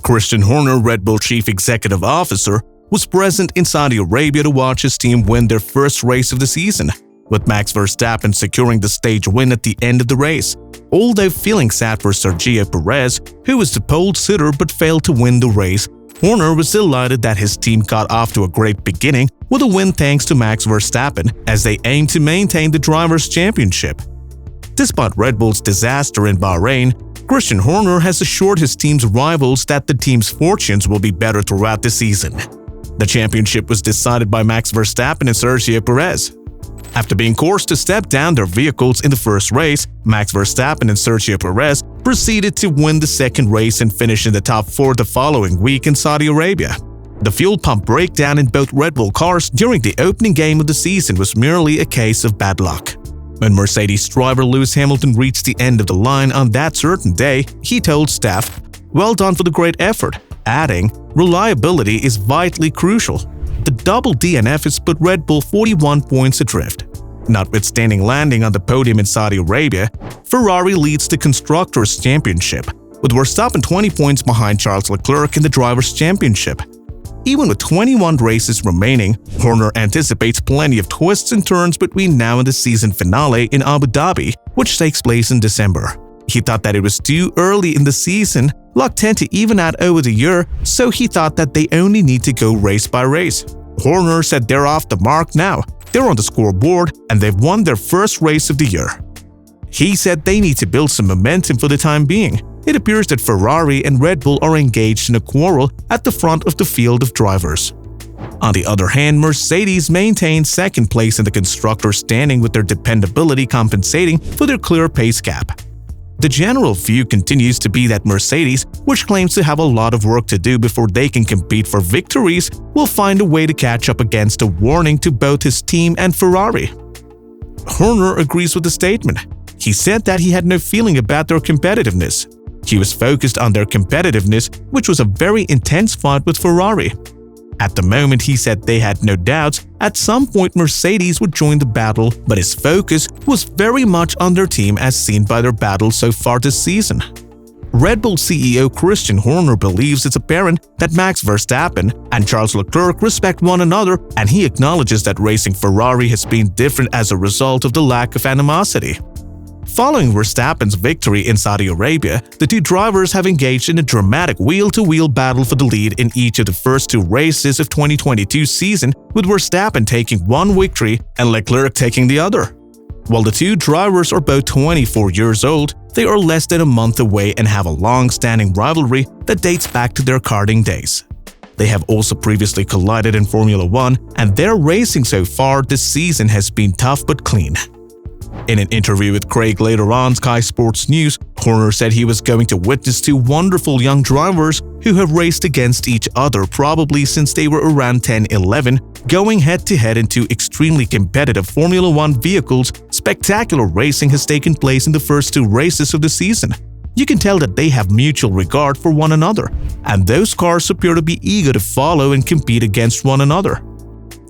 Christian Horner, Red Bull Chief Executive Officer, was present in Saudi Arabia to watch his team win their first race of the season, with Max Verstappen securing the stage win at the end of the race. Although feeling sad for Sergio Perez, who was the pole sitter but failed to win the race, Horner was delighted that his team got off to a great beginning with a win thanks to Max Verstappen as they aim to maintain the Drivers' Championship. Despite Red Bull's disaster in Bahrain, Christian Horner has assured his team's rivals that the team's fortunes will be better throughout the season. The championship was decided by Max Verstappen and Sergio Perez. After being forced to step down their vehicles in the first race, Max Verstappen and Sergio Perez proceeded to win the second race and finish in the top 4 the following week in Saudi Arabia. The fuel pump breakdown in both Red Bull cars during the opening game of the season was merely a case of bad luck. When Mercedes driver Lewis Hamilton reached the end of the line on that certain day, he told staff, "Well done for the great effort," adding, "Reliability is vitally crucial." The double DNF has put Red Bull 41 points adrift. Notwithstanding landing on the podium in Saudi Arabia, Ferrari leads the Constructors' Championship, with Verstappen 20 points behind Charles Leclerc in the Drivers' Championship. Even with 21 races remaining, Horner anticipates plenty of twists and turns between now and the season finale in Abu Dhabi, which takes place in December. He thought that it was too early in the season, luck tend to even out over the year, so he thought that they only need to go race by race. Horner said they're off the mark now, they're on the scoreboard, and they've won their first race of the year. He said they need to build some momentum for the time being. It appears that Ferrari and Red Bull are engaged in a quarrel at the front of the field of drivers. On the other hand, Mercedes maintained second place in the constructors' standing with their dependability compensating for their clear pace gap. The general view continues to be that Mercedes, which claims to have a lot of work to do before they can compete for victories, will find a way to catch up against a warning to both his team and Ferrari. Horner agrees with the statement. He said that he had no feeling about their competitiveness. He was focused on their competitiveness, which was a very intense fight with Ferrari. At the moment, he said they had no doubts at some point Mercedes would join the battle, but his focus was very much on their team as seen by their battle so far this season. Red Bull CEO Christian Horner believes it's apparent that Max Verstappen and Charles Leclerc respect one another, and he acknowledges that racing Ferrari has been different as a result of the lack of animosity. Following Verstappen's victory in Saudi Arabia, the two drivers have engaged in a dramatic wheel-to-wheel battle for the lead in each of the first 2 races of 2022 season, with Verstappen taking one victory and Leclerc taking the other. While the two drivers are both 24 years old, they are less than a month away and have a long-standing rivalry that dates back to their karting days. They have also previously collided in Formula 1, and their racing so far this season has been tough but clean. In an interview with Craig later on Sky Sports News, Horner said he was going to witness 2 wonderful young drivers who have raced against each other probably since they were around 10-11, going head-to-head in 2 extremely competitive Formula 1 vehicles. Spectacular racing has taken place in the first 2 races of the season. You can tell that they have mutual regard for one another, and those cars appear to be eager to follow and compete against one another.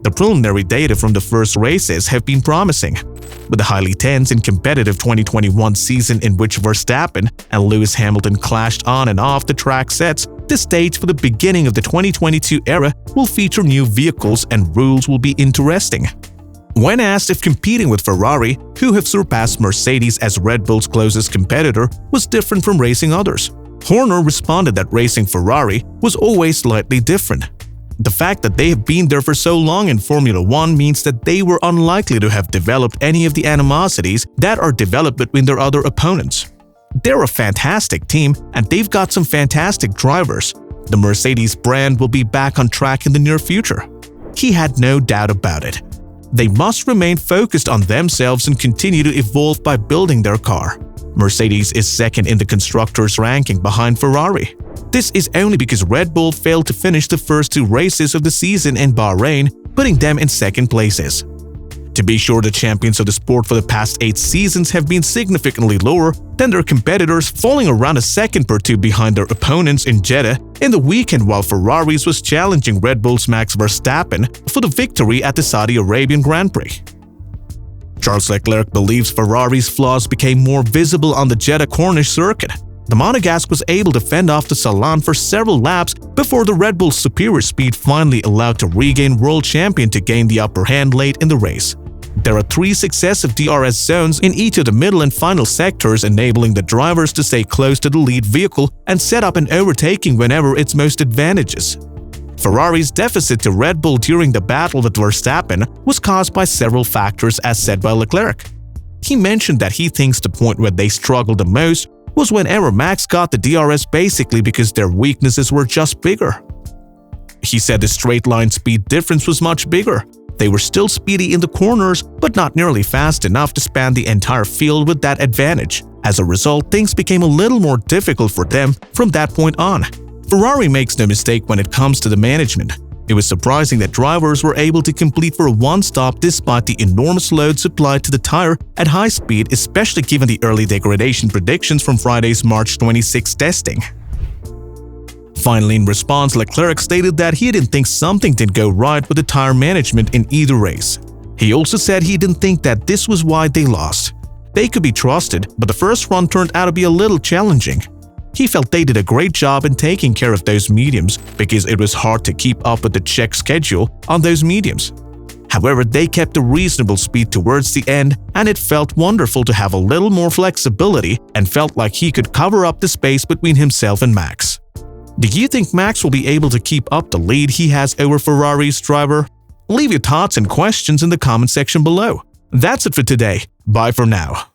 The preliminary data from the first races have been promising. With the highly tense and competitive 2021 season in which Verstappen and Lewis Hamilton clashed on and off the track sets, the stage for the beginning of the 2022 era will feature new vehicles and rules will be interesting. When asked if competing with Ferrari, who have surpassed Mercedes as Red Bull's closest competitor, was different from racing others, Horner responded that racing Ferrari was always slightly different. The fact that they have been there for so long in Formula 1 means that they were unlikely to have developed any of the animosities that are developed between their other opponents. They're a fantastic team, and they've got some fantastic drivers. The Mercedes brand will be back on track in the near future. He had no doubt about it. They must remain focused on themselves and continue to evolve by building their car. Mercedes is second in the constructors' ranking behind Ferrari. This is only because Red Bull failed to finish the first 2 races of the season in Bahrain, putting them in second places. To be sure, the champions of the sport for the past 8 seasons have been significantly lower than their competitors, falling around a second or 2 behind their opponents in Jeddah in the weekend, while Ferraris was challenging Red Bull's Max Verstappen for the victory at the Saudi Arabian Grand Prix. Charles Leclerc believes Ferrari's flaws became more visible on the Jeddah Corniche circuit. The Monegasque was able to fend off the Salon for several laps before the Red Bull's superior speed finally allowed the regained world champion to gain the upper hand late in the race. There are 3 successive DRS zones in each of the middle and final sectors, enabling the drivers to stay close to the lead vehicle and set up an overtaking whenever it's most advantageous. Ferrari's deficit to Red Bull during the battle with Verstappen was caused by several factors, as said by Leclerc. He mentioned that he thinks the point where they struggled the most was whenever Max got the DRS, basically because their weaknesses were just bigger. He said the straight line speed difference was much bigger. They were still speedy in the corners, but not nearly fast enough to span the entire field with that advantage. As a result, things became a little more difficult for them from that point on. Ferrari makes no mistake when it comes to the management. It was surprising that drivers were able to complete for one stop despite the enormous load supplied to the tire at high speed, especially given the early degradation predictions from Friday's March 26 testing. Finally, in response, Leclerc stated that he didn't think something didn't go right with the tire management in either race. He also said he didn't think that this was why they lost. They could be trusted, but the first run turned out to be a little challenging. He felt they did a great job in taking care of those mediums because it was hard to keep up with the Czech schedule on those mediums. However, they kept a reasonable speed towards the end, and it felt wonderful to have a little more flexibility and felt like he could cover up the space between himself and Max. Do you think Max will be able to keep up the lead he has over Ferrari's driver? Leave your thoughts and questions in the comment section below. That's it for today. Bye for now.